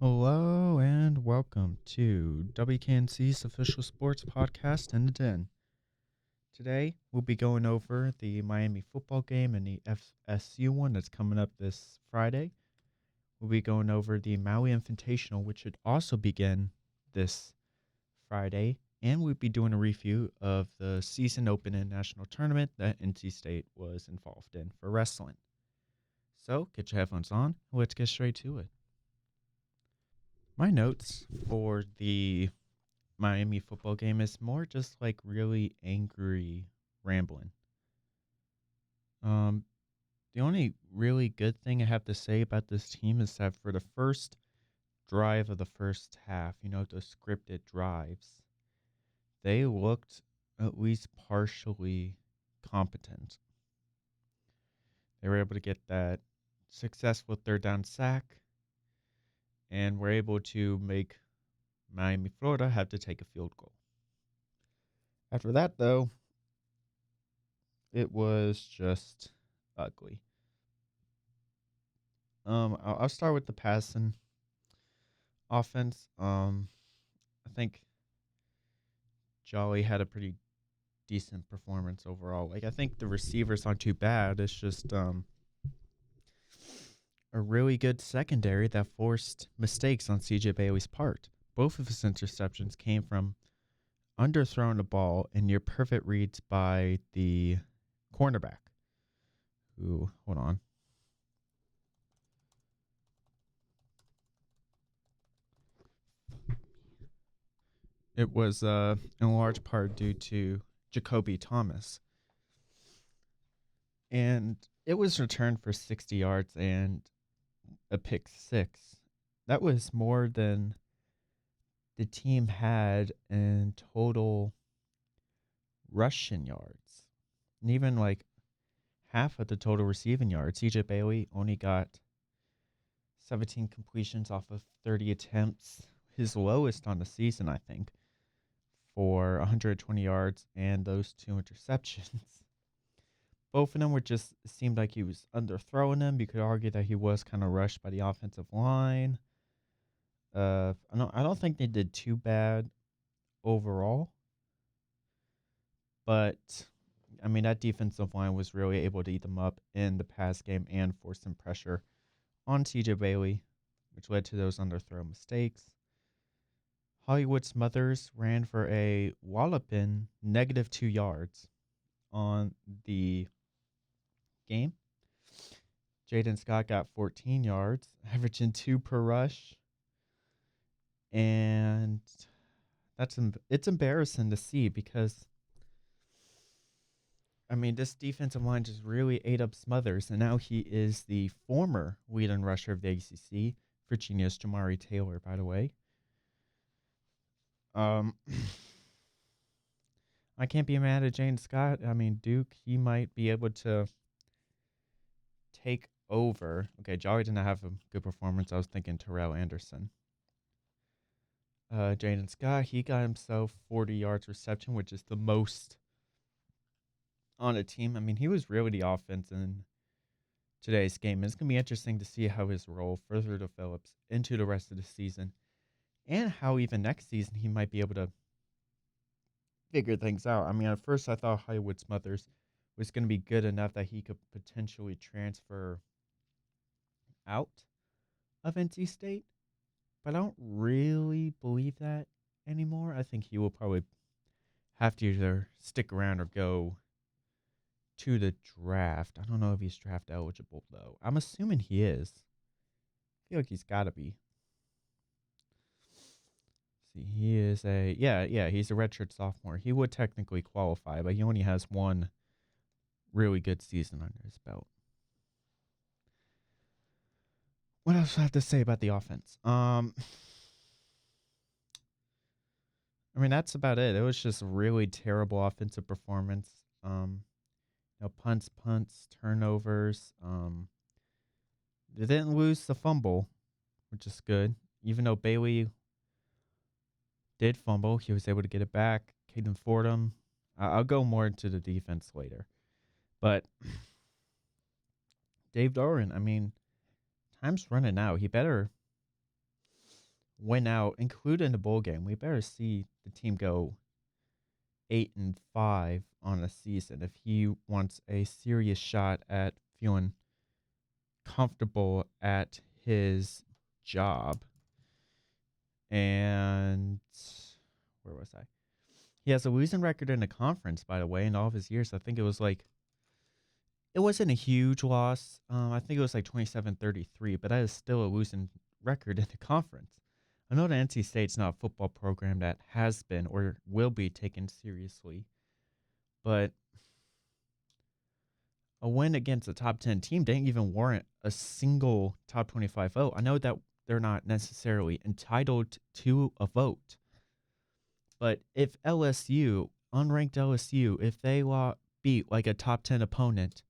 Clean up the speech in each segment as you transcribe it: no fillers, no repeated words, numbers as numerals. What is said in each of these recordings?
Hello and welcome to WKNC's official sports podcast in the Den. Today we'll be going over the Miami football game and the FSU one that's coming up this Friday. We'll be going over the Maui Invitational, which should also begin this Friday, and we'll be doing a review of the season opening national tournament that NC State was involved in for wrestling. So get your headphones on, let's get straight to it. My notes for the Miami football game is more just like really angry rambling. The only really good thing I have to say about this team is that for the first drive of the first half, the scripted drives, they looked at least partially competent. They were able to get that successful third down sack and were able to make Miami, Florida have to take a field goal. After that, though, it was just ugly. I'll start with the passing offense. I think Jolly had a pretty decent performance overall. Like I think the receivers aren't too bad. It's just a really good secondary that forced mistakes on CJ Bailey's part. Both of his interceptions came from underthrowing the ball and near perfect reads by the cornerback. Ooh, hold on. It was in large part due to Jacoby Thomas. And it was returned for 60 yards and a pick six. That was more than the team had in total rushing yards. And even like half of the total receiving yards. CJ Bailey only got 17 completions off of 30 attempts. His lowest on the season, I think, for 120 yards and those two interceptions. Both of them were just seemed like he was underthrowing them. You could argue that he was kind of rushed by the offensive line. I don't think they did too bad overall, but I mean that defensive line was really able to eat them up in the pass game and force some pressure on TJ Bailey, which led to those underthrow mistakes. Hollywood Smothers ran for a walloping -2 yards on the game. Jaden Scott got 14 yards, averaging 2 per rush. And it's embarrassing to see because, I mean, this defensive line just really ate up Smothers, and now he is the former leading rusher of the ACC. Virginia's Jamari Taylor, by the way. I can't be mad at Jaden Scott. I mean, Duke, he might be able to take over. Okay, Jolly didn't have a good performance. I was thinking Terrell Anderson. Jaden Scott, he got himself 40 yards reception, which is the most on a team. I mean, he was really the offense in today's game. It's going to be interesting to see how his role further develops into the rest of the season and how even next season he might be able to figure things out. I mean, at first I thought Hollywood Smothers was going to be good enough that he could potentially transfer out of NC State, but I don't really believe that anymore. I think he will probably have to either stick around or go to the draft. I don't know if he's draft eligible, though. I'm assuming he is. I feel like he's got to be. See, he is he's a redshirt sophomore. He would technically qualify, but he only has one really good season under his belt. What else do I have to say about the offense? I mean, that's about it. It was just a really terrible offensive performance. Punts, turnovers. They didn't lose the fumble, which is good. Even though Bailey did fumble, he was able to get it back. Caden Fordham. I'll go more into the defense later. But Dave Doran, I mean, time's running out. He better win out, including the bowl game, we better see the team go 8-5 on a season if he wants a serious shot at feeling comfortable at his job. And where was I? He has a losing record in the conference, by the way, in all of his years. I think it was like, it wasn't a huge loss. I think it was like 27-33, but that is still a losing record in the conference. I know the NC State's not a football program that has been or will be taken seriously, but a win against a top 10 team didn't even warrant a single top 25 vote. I know that they're not necessarily entitled to a vote, but if LSU, unranked LSU, if they beat like a top 10 opponent,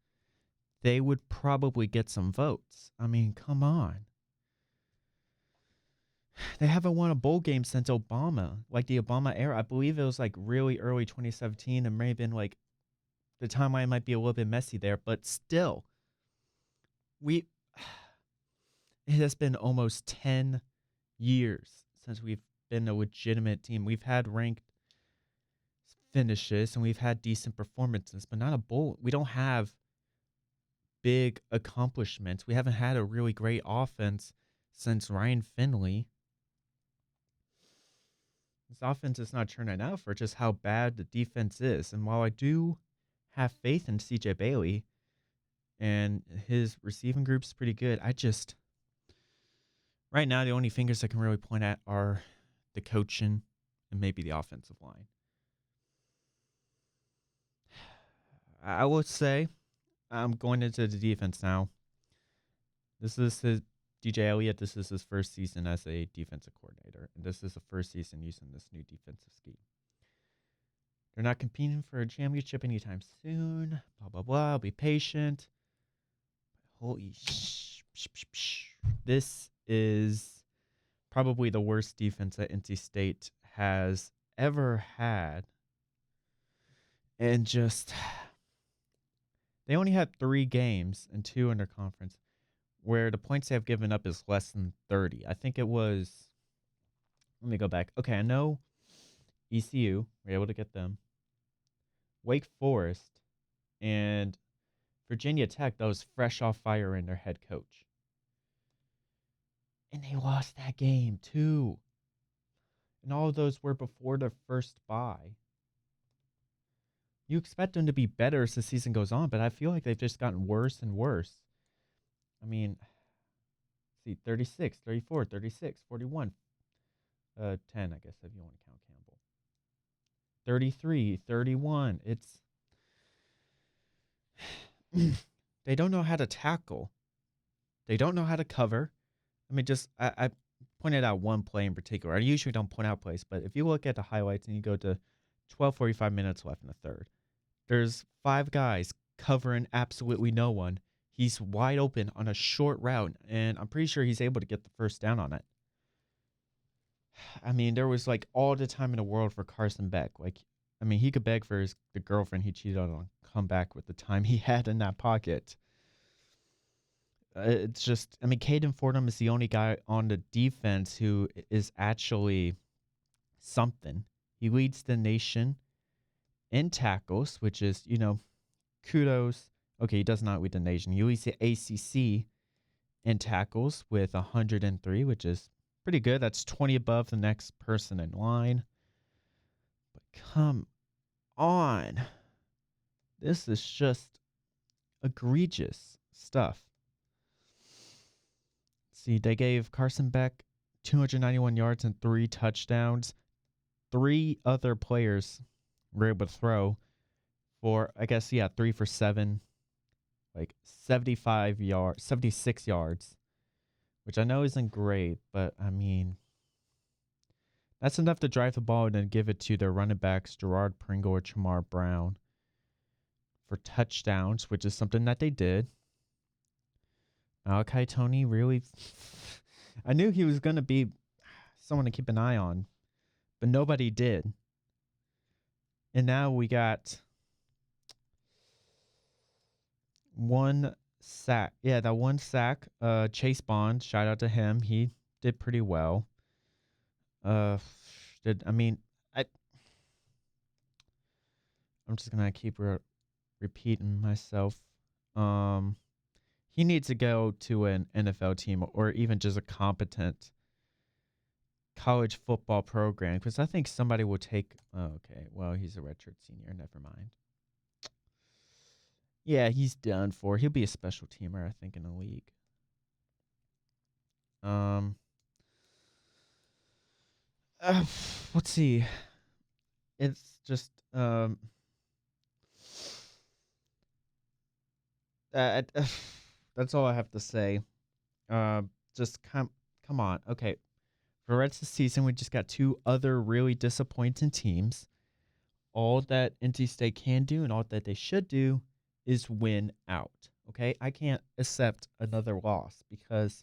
they would probably get some votes. I mean, come on. They haven't won a bowl game since Obama, like the Obama era. I believe it was like really early 2017. It may have been like the timeline might be a little bit messy there, but still, it has been almost 10 years since we've been a legitimate team. We've had ranked finishes and we've had decent performances, but not a bowl. We don't have big accomplishments. We haven't had a really great offense since Ryan Finley. This offense is not turning out for just how bad the defense is. And while I do have faith in CJ Bailey and his receiving group's pretty good, right now the only fingers I can really point at are the coaching and maybe the offensive line. I would say I'm going into the defense now. This is DJ Elliott. This is his first season as a defensive coordinator, and this is the first season using this new defensive scheme. They're not competing for a championship anytime soon. Blah, blah, blah. Be patient. Holy this is probably the worst defense that NC State has ever had. And just, they only had 3 games and 2 in their conference where the points they have given up is less than 30. I think it was, let me go back. Okay, I know ECU, we're able to get them. Wake Forest and Virginia Tech, that was fresh off firing their head coach. And they lost that game too. And all of those were before their first bye. You expect them to be better as the season goes on, but I feel like they've just gotten worse and worse. I mean, see, 36, 34, 36, 41, 10, I guess, if you want to count Campbell. 33, 31. It's they don't know how to tackle. They don't know how to cover. I mean, I pointed out one play in particular. I usually don't point out plays, but if you look at the highlights and you go to 12:45 minutes left in the third, there's 5 guys covering absolutely no one. He's wide open on a short route, and I'm pretty sure he's able to get the first down on it. I mean, there was like all the time in the world for Carson Beck. Like, I mean, he could beg for the girlfriend he cheated on come back with the time he had in that pocket. It's just, I mean, Caden Fordham is the only guy on the defense who is actually something. He leads the nation in tackles, which is, kudos. Okay, he does not lead the nation. He leads the ACC in tackles with 103, which is pretty good. That's 20 above the next person in line. But come on. This is just egregious stuff. See, they gave Carson Beck 291 yards and 3 touchdowns. 3 other players were able to throw for, 3 for 7, like 76 yards, which I know isn't great, but I mean, that's enough to drive the ball and then give it to their running backs, Gerard Pringle or Chamar Brown, for touchdowns, which is something that they did. Malachi Tony really, I knew he was going to be someone to keep an eye on, but nobody did. And now we got 1 sack. Yeah, that 1 sack. Chase Bond, shout out to him. He did pretty well. Uh, did I mean I? I'm just gonna keep repeating myself. Um, he needs to go to an NFL team or even just a competent college football program because I think somebody will take. Oh, okay, well he's a redshirt senior. Never mind. Yeah, he's done for. He'll be a special teamer, I think, in the league. Um, uh, let's see. It's just uh, that's all I have to say. Uh, just come on. Okay, for the rest of the season, we just got two other really disappointing teams. All that NC State can do and all that they should do is win out. Okay, I can't accept another loss because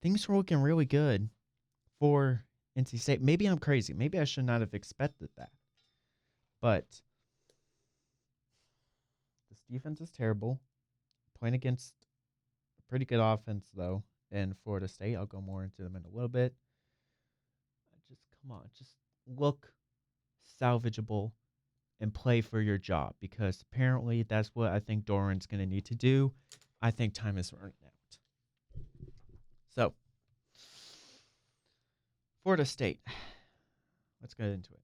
things were looking really good for NC State. Maybe I'm crazy. Maybe I should not have expected that. But this defense is terrible. Playing against a pretty good offense, though, in Florida State. I'll go more into them in a little bit. Just come on. Just look salvageable and play for your job because apparently that's what I think Doran's going to need to do. I think time is running out. So, Florida State. Let's get into it.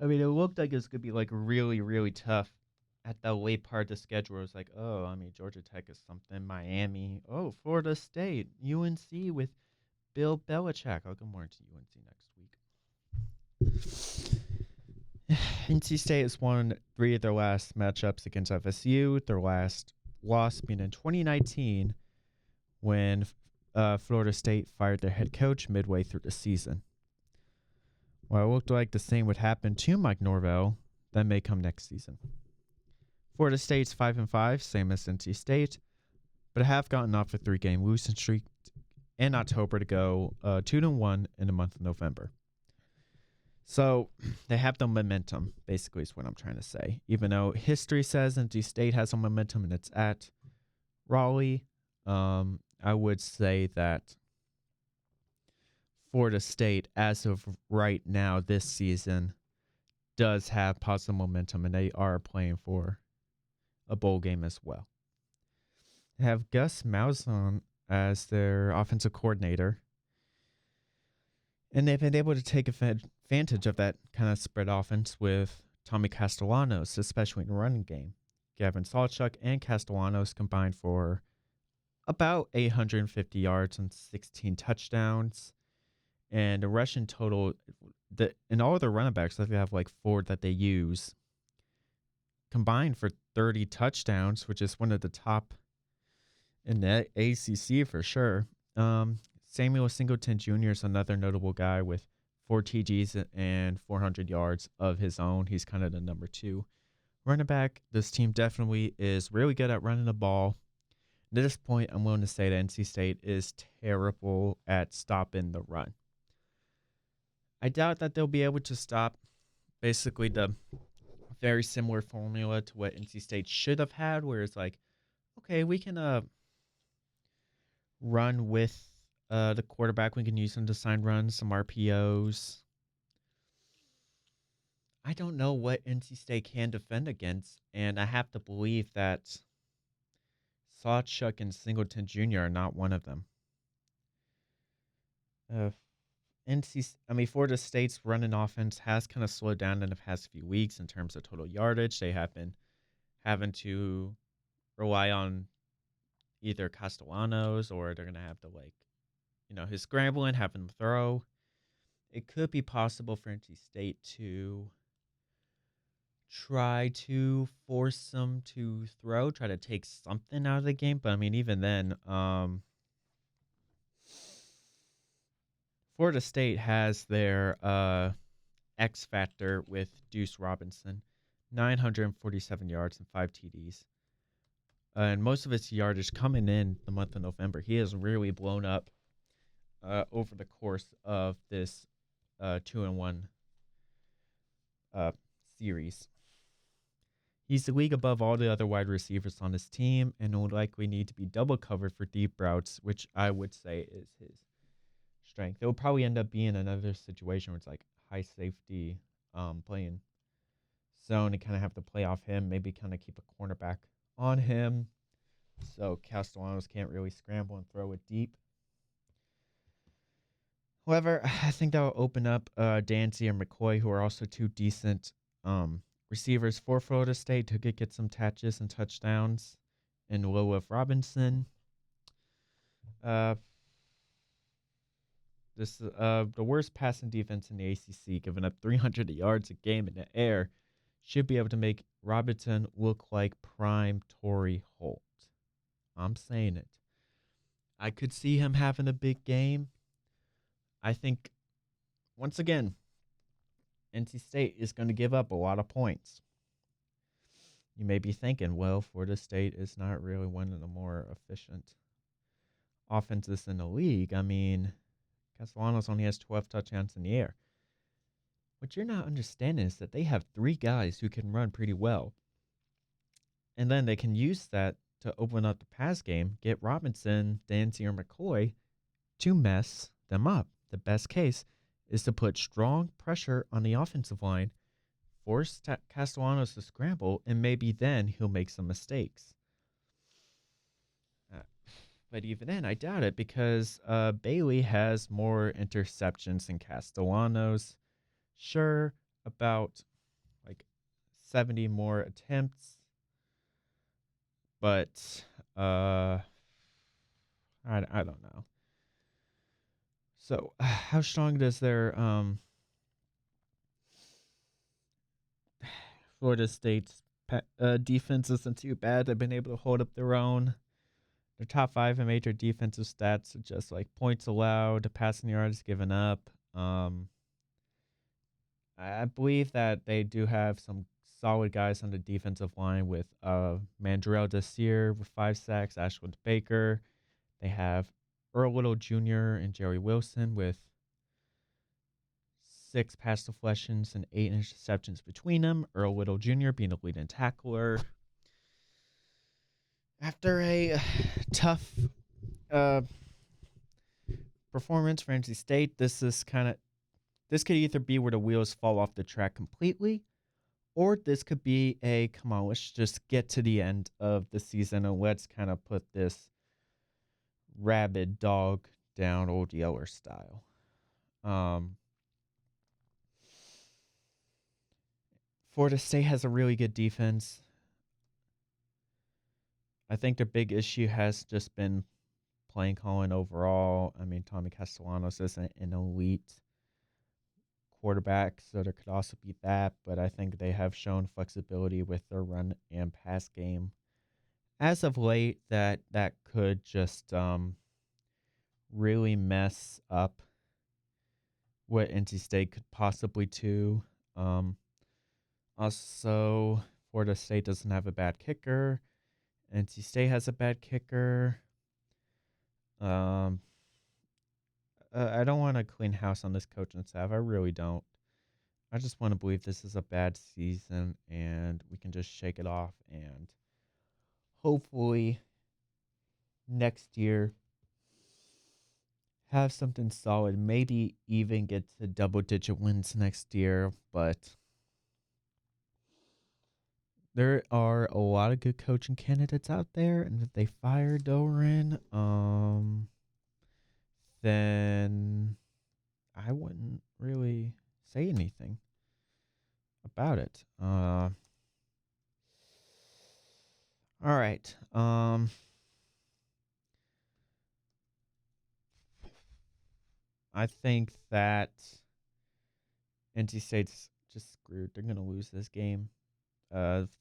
I mean, it looked like it was going to be like really, really tough at the late part of the schedule. It was like, oh, I mean, Georgia Tech is something, Miami, oh, Florida State, UNC with Bill Belichick. I'll go more into UNC next week. NC State has won 3 of their last matchups against FSU. Their last loss being in 2019 when Florida State fired their head coach midway through the season. While it looked like the same would happen to Mike Norvell, that may come next season. Florida State's 5-5, same as NC State, but have gotten off a 3-game losing streak in October to go 2-1 in the month of November. So they have the momentum, basically, is what I'm trying to say. Even though history says NC State has some momentum and it's at Raleigh, I would say that Florida State, as of right now this season, does have positive momentum, and they are playing for a bowl game as well. They have Gus Malzahn as their offensive coordinator, and they've been able to take advantage of that kind of spread offense with Tommy Castellanos, especially in the running game. Gavin Sawchuk and Castellanos combined for about 850 yards and 16 touchdowns. And the rushing total, in all of the running backs, they have like 4 that they use, combined for 30 touchdowns, which is one of the top in the ACC for sure. Samuel Singleton Jr. is another notable guy with 4 TGs and 400 yards of his own. He's kind of the number 2 running back. This team definitely is really good at running the ball. At this point, I'm willing to say that NC State is terrible at stopping the run. I doubt that they'll be able to stop basically the very similar formula to what NC State should have had, where it's like, okay, we can run with the quarterback. We can use him to sign runs, some RPOs. I don't know what NC State can defend against, and I have to believe that Sawchuk and Singleton Jr. are not one of them. Florida State's running offense has kind of slowed down in the past few weeks in terms of total yardage. They have been having to rely on either Castellanos or they're going to have to, his scrambling, have him throw. It could be possible for NC State to try to force them to throw, try to take something out of the game. But, I mean, even then, Florida State has their X factor with Deuce Robinson, 947 yards and 5 TDs. And most of his yardage coming in the month of November. He has really blown up over the course of this 2-1 series. He's the league above all the other wide receivers on his team and will likely need to be double covered for deep routes, which I would say is his strength. It will probably end up being another situation where it's like high safety, playing zone and kind of have to play off him, maybe kind of keep a cornerback on him. So Castellanos can't really scramble and throw it deep. However, I think that will open up Dancy and McCoy, who are also two decent receivers for Florida State, who could get some catches and touchdowns. In lieu of Robinson. The worst passing defense in the ACC, giving up 300 yards a game in the air, should be able to make Robinson look like prime Torrey Holt. I'm saying it. I could see him having a big game. I think, once again, NC State is going to give up a lot of points. You may be thinking, well, Florida State is not really one of the more efficient offenses in the league. I mean, Castellanos only has 12 touchdowns in the air. What you're not understanding is that they have 3 guys who can run pretty well. And then they can use that to open up the pass game, get Robinson, Dancy, or McCoy to mess them up. The best case is to put strong pressure on the offensive line, force Castellanos to scramble, and maybe then he'll make some mistakes. But even then, I doubt it because Bailey has more interceptions than Castellanos. Sure, about like 70 more attempts, but I don't know. So, how strong does their Florida State's defense isn't too bad? They've been able to hold up their own. Their top 5 in major defensive stats are just like points allowed, passing yards given up. I believe that they do have some solid guys on the defensive line with Mandrell Desir with 5 sacks, Ashland Baker. They have Earl Little Jr. and Jerry Wilson with 6 pass deflections and 8 interceptions between them. Earl Little Jr. being the leading tackler. After a tough performance for NC State, this could either be where the wheels fall off the track completely, or this could be a, come on, let's just get to the end of the season and let's kind of put this rabid dog down Old Yeller style. Florida State has a really good defense. I think their big issue has just been playing calling overall. I mean, Tommy Castellanos isn't an elite quarterback, so there could also be that, but I think they have shown flexibility with their run and pass game as of late that could just really mess up what NC State could possibly do. Also, Florida State doesn't have a bad kicker. NC State has a bad kicker. I don't want to clean house on this coaching staff. I really don't. I just want to believe this is a bad season and we can just shake it off and hopefully next year have something solid. Maybe even get to double-digit wins next year, but there are a lot of good coaching candidates out there, and if they fire Doran, then I wouldn't really say anything about it. All right. I think that NC State's just screwed. They're going to lose this game.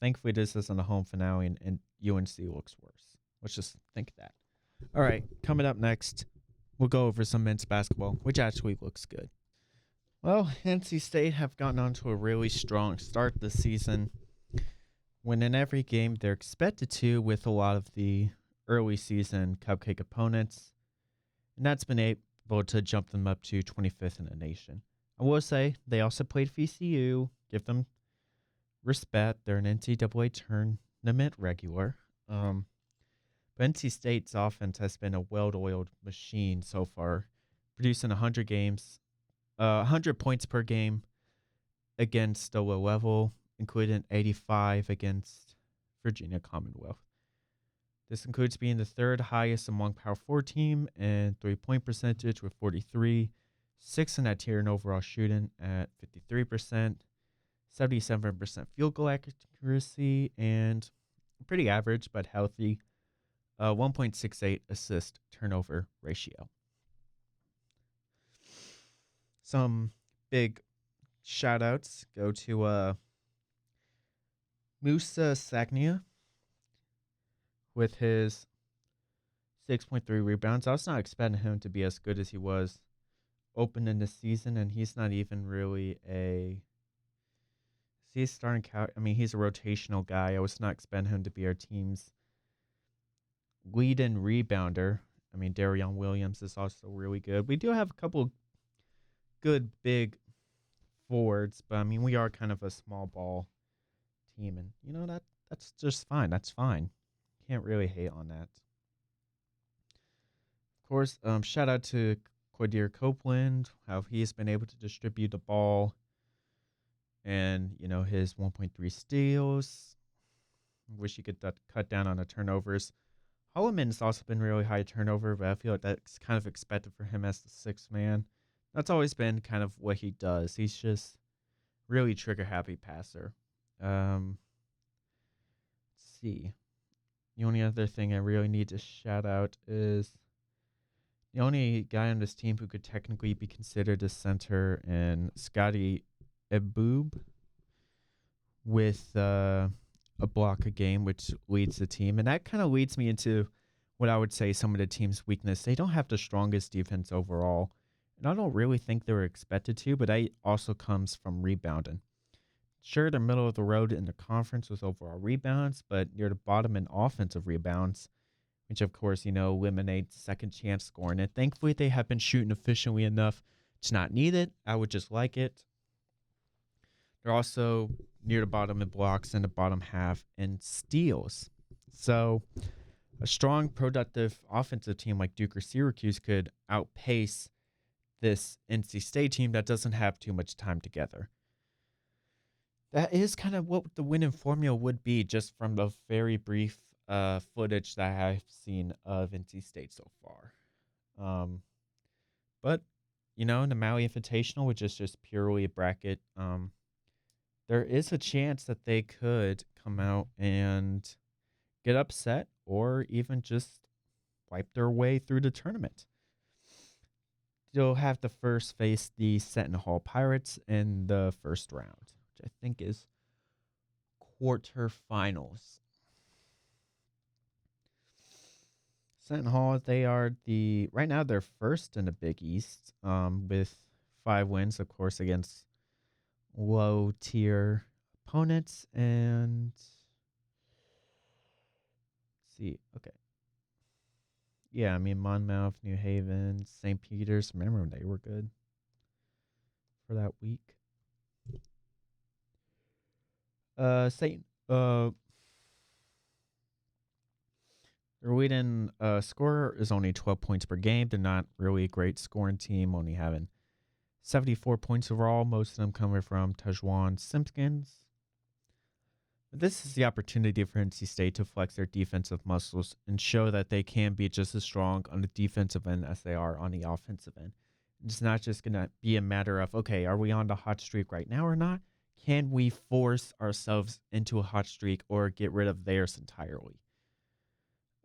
Thankfully, this isn't a home finale, and UNC looks worse. Let's just think that. All right, coming up next, we'll go over some men's basketball, which actually looks good. Well, NC State have gotten onto a really strong start this season, winning every game they're expected to with a lot of the early season cupcake opponents, and that's been able to jump them up to 25th in the nation. I will say they also played VCU, give them respect. They're an NCAA tournament regular. But NC State's offense has been a well-oiled machine so far, producing 100 games, 100 points per game against the low level, including 85 against Virginia Commonwealth. This includes being the third highest among Power 4 team and 3-point percentage with 43, sixth in that tier in overall shooting at 53%, 77% field goal accuracy, and pretty average but healthy 1.68 assist turnover ratio. Some big shout outs go to Musa Sagnia with his 6.3 rebounds. I was not expecting him to be as good as he was opening the season, and he's not even really he's starting I mean, he's a rotational guy. I was not expecting him to be our team's lead-in rebounder. I mean, Darion Williams is also really good. We do have a couple good big forwards, but I mean, we are kind of a small ball team, and that's just fine. That's fine. Can't really hate on that. Of course, shout out to Quadir Copeland, how he's been able to distribute the ball, and his 1.3 steals. Wish he could cut down on the turnovers. Holloman's also been really high turnover, but I feel like that's kind of expected for him as the sixth man. That's always been kind of what he does. He's just really trigger-happy passer. Let's see. The only other thing I really need to shout out is the only guy on this team who could technically be considered a center, and Scotty Eboob with a block a game, which leads the team. And that kind of leads me into what I would say some of the team's weakness. They don't have the strongest defense overall. And I don't really think they were expected to, but that also comes from rebounding. Sure, they're middle of the road in the conference with overall rebounds, but near the bottom in offensive rebounds, which of course, eliminates second chance scoring. And thankfully, they have been shooting efficiently enough to not need it. I would just like it. They're also near the bottom in blocks and the bottom half in steals. So a strong, productive offensive team like Duke or Syracuse could outpace this NC State team that doesn't have too much time together. That is kind of what the winning formula would be, just from the very brief footage that I've seen of NC State so far. But, in the Maui Invitational, which is just purely a bracket, there is a chance that they could come out and get upset or even just wipe their way through the tournament. They'll have to first face the Seton Hall Pirates in the first round, which I think is quarterfinals. Seton Hall, they are right now they're first in the Big East, with 5 wins, of course, against low tier opponents. And let's see, okay. Yeah, I mean, Monmouth, New Haven, St. Peter's. Remember when they were good for that week? Their leading scorer is only 12 points per game. They're not really a great scoring team, only having 74 points overall, most of them coming from Tajuan Simpkins. But this is the opportunity for NC State to flex their defensive muscles and show that they can be just as strong on the defensive end as they are on the offensive end. It's not just going to be a matter of, okay, are we on the hot streak right now or not? Can we force ourselves into a hot streak or get rid of theirs entirely?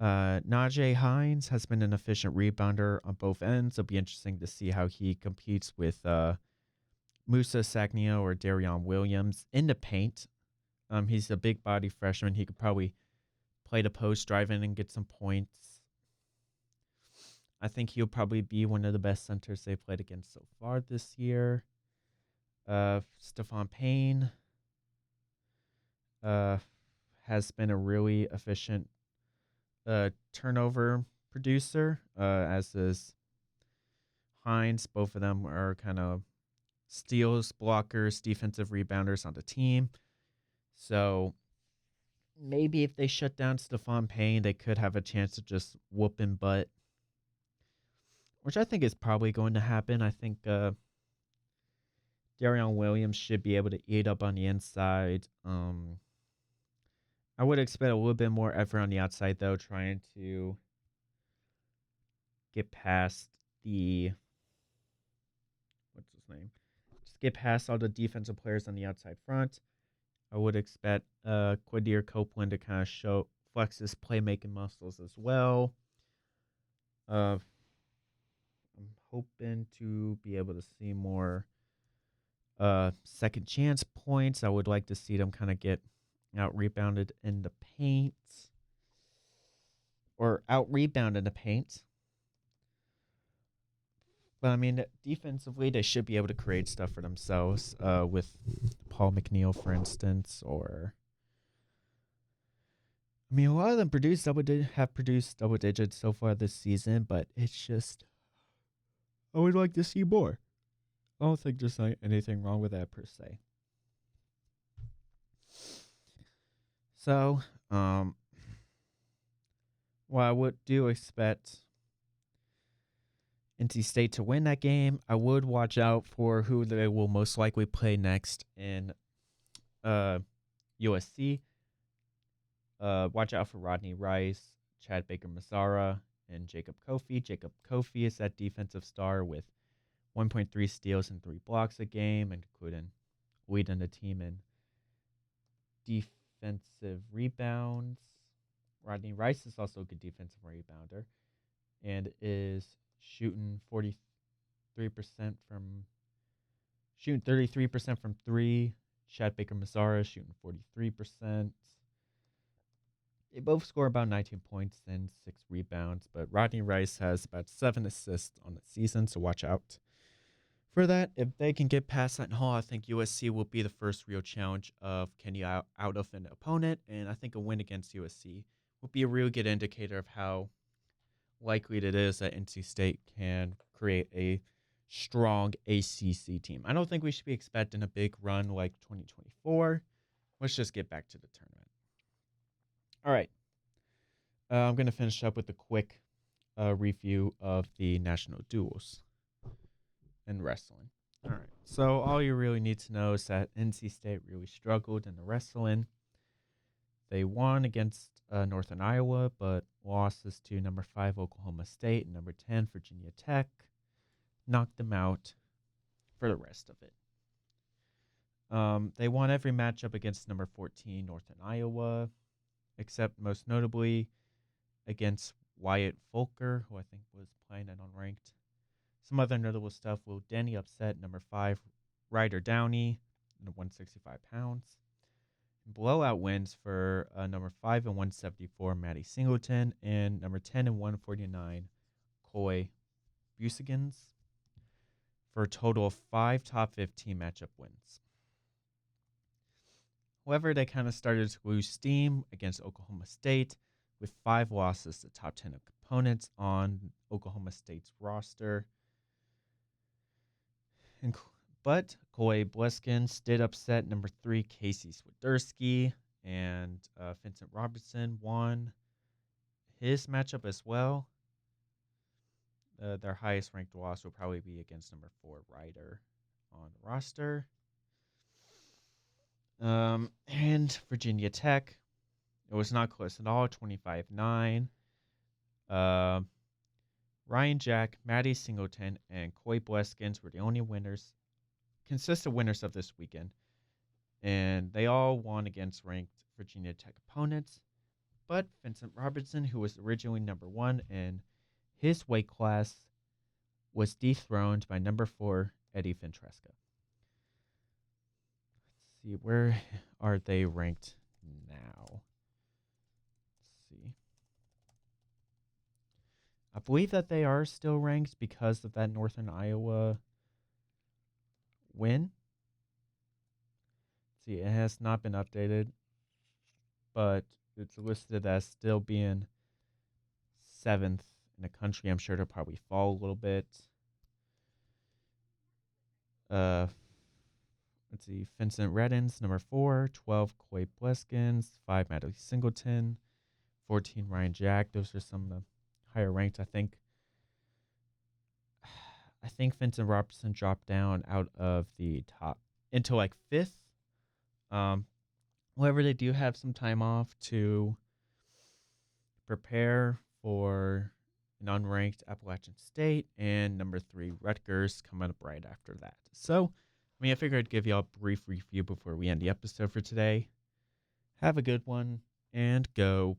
Najee Hines has been an efficient rebounder on both ends. It'll be interesting to see how he competes with Musa Sagnia or Darion Williams in the paint. He's a big body freshman. He could probably play the post, drive in, and get some points. I think he'll probably be one of the best centers they've played against so far this year. Stephon Payne has been a really efficient turnover producer, as is Hines. Both of them are kind of steals, blockers, defensive rebounders on the team. So maybe if they shut down Stephon Payne, they could have a chance to just whooping butt, which I think is probably going to happen. I think Darion Williams should be able to eat up on the inside. I would expect a little bit more effort on the outside, though, trying to get past the what's his name? Just get past all the defensive players on the outside front. I would expect Quadir Copeland to kind of show flex his playmaking muscles as well. I'm hoping to be able to see more second chance points. I would like to see them kind of get out rebounded in the paint or out rebound in the paint. But I mean, defensively, they should be able to create stuff for themselves with Paul McNeil, for instance, or I mean, a lot of them have produced double digits so far this season, but it's just I would like to see more. I don't think there's anything wrong with that per se. So, well, I would do expect NC State to win that game. I would watch out for who they will most likely play next in USC. Watch out for Rodney Rice, Chad Baker-Mazara, and Jacob Kofi. Jacob Kofi is that defensive star with 1.3 steals and 3 blocks a game, including leading the team in defensive rebounds. Rodney Rice is also a good defensive rebounder and is shooting 33% from 3. Chad Baker-Mazara shooting 43%. They both score about 19 points and 6 rebounds, but Rodney Rice has about 7 assists on the season, so watch out for that. If they can get past that haul, I think USC will be the first real challenge of Kenny out of an opponent, and I think a win against USC will be a real good indicator of how likely it is that NC State can create a strong ACC team. I don't think we should be expecting a big run like 2024. Let's just get back to the tournament. All right. I'm going to finish up with a quick review of the national duels in wrestling. All right. So all you really need to know is that NC State really struggled in the wrestling. They won against Northern Iowa, but losses to number 5 Oklahoma State and number 10 Virginia Tech knocked them out for the rest of it. They won every matchup against number 14 Northern Iowa, except most notably against Wyatt Volker, who I think was playing at unranked. Some other notable stuff: Will Denny upset number 5 Ryder Downey, 165 pounds. Blowout wins for number 5 and 174 Maddie Singleton and number 10 and 149 Coy Busigans for a total of 5 top 15 matchup wins. However, they kind of started to lose steam against Oklahoma State with 5 losses to top 10 opponents on Oklahoma State's roster. But Coy Bleskins did upset number 3 Casey Swiderski, and Vincent Robertson won his matchup as well. Their highest ranked loss will probably be against number 4 Ryder on the roster. And Virginia Tech, it was not close at all, 25-9. Ryan Jack, Maddie Singleton, and Coy Bleskins were the only consistent winners of this weekend. And they all won against ranked Virginia Tech opponents. But Vincent Robertson, who was originally number 1 in his weight class, was dethroned by number 4 Eddie Ventresca. Let's see, where are they ranked now? Let's see. I believe that they are still ranked because of that Northern Iowa win. See, it has not been updated, but it's listed as still being 7th in the country. I'm sure it'll probably fall a little bit. Let's see. Vincent Reddins, number 4. 12, Coy Bleskins. 5, Maddie Singleton. 14, Ryan Jack. Those are some of the higher ranked, I think. I think Vincent Robertson dropped down out of the top into like 5th. However, they do have some time off to prepare for an unranked Appalachian State and number 3 Rutgers coming up right after that. So, I figured I'd give you all a brief review before we end the episode for today. Have a good one and go